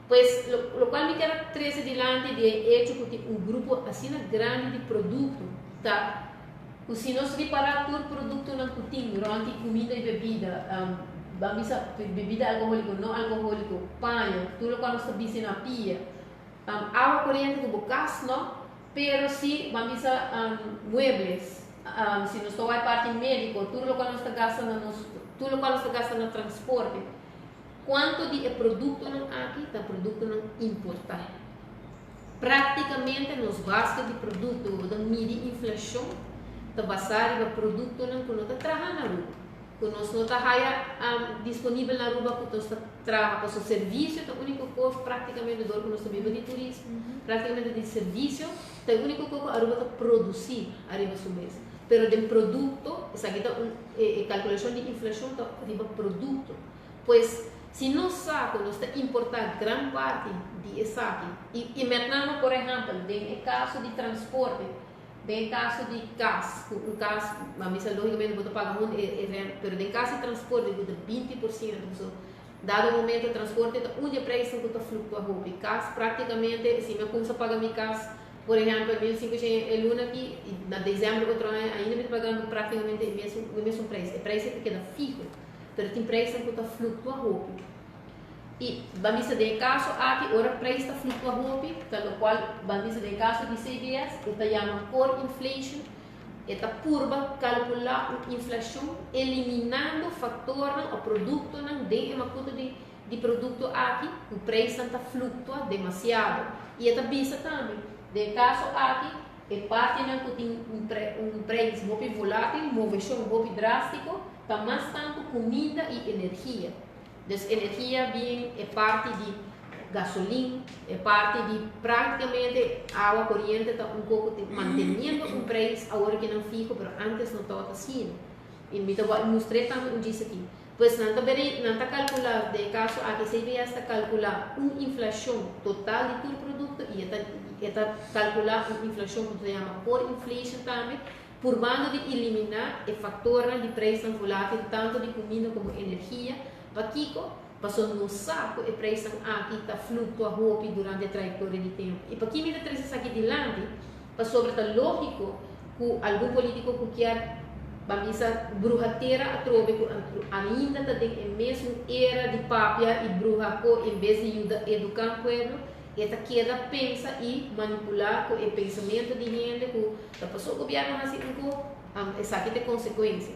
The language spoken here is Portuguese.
Pues lo cual me queda trazer delante de hecho que um grupo assim grande de produto, tá? Se nós reparar todo produto não tem durante comida e bebida, vamos a bebida alcoólica, não alcoólico, panho, tudo o que nós estamos na pia, água corrente do bocas, não? Pero se vamos a muebles, se nós estamos a parte médico, tudo o que nós estamos gastando, tudo o que nós estamos gastando no transporte, quanto de produto não aqui, tá produto não importar. Praticamente nos bastos de produto, da midi inflação, tá basar no produto não que não tá trabalhando na rua, que nós não tá disponível na rua, que nós tá trabalhando para o serviço, tá único coisa praticamente do que nós estamos de turismo, praticamente de serviço, tá único coisa a rua tá produzir arriba sobre isso. Pero de produto, essa aqui tá calculação de inflação tá arriba produto, pois se nós sabe, nós está importar grande parte de essa aqui, e metamos, por exemplo, em caso de transporte, em caso de gás, um gás, mas logicamente você paga muito, mas em caso de transporte, você 20%, dado o momento de transporte, onde o preço que está flutuando, o gás praticamente, se eu começo a pagar meu gás, por exemplo, em 2005 é luna aqui, na dezembro outro ano, ainda me pagando praticamente o mesmo preço, o preço que queda fixo, mas tem preço que está flutuando. E vamos dizer, caso aqui, ora preço está flutuando, pelo qual vamos dizer, caso de CBS, está chamado core inflation, está curva calcular a inflação, eliminando fator, o produto, de uma coisa de produto aqui, o preço está flutuando demasiado. E está vista também, de caso aqui, é parte que tem um preço muito volátil, movição muito drástico, está mais tanto comida e energia. Então, energia é parte de gasolina, é parte de praticamente água corrente, está um pouco mantendo um preço, agora que não fica, mas antes não estava assim. E me mostrei também isso aqui. Pois não está calculado, de caso aqui se está calcular uma inflação total de todo o produto e está calcular uma inflação que se chama core inflation também, por bando de eliminar o fator de preço volátil, tanto de comida como energia, para Kiko, passou no saco e preço aqui está flutuando durante a trajetória de tempo. E para que me traz isso aqui delante, para sobre a lógico que algum político que quer bamisa bruxateira a trove ainda está em mesmo era de papia e bruxa em vez de educar o povo, esta queda pensa e manipular com o pensamento de gente que a pessoa governa assim, essa aqui tem consequência.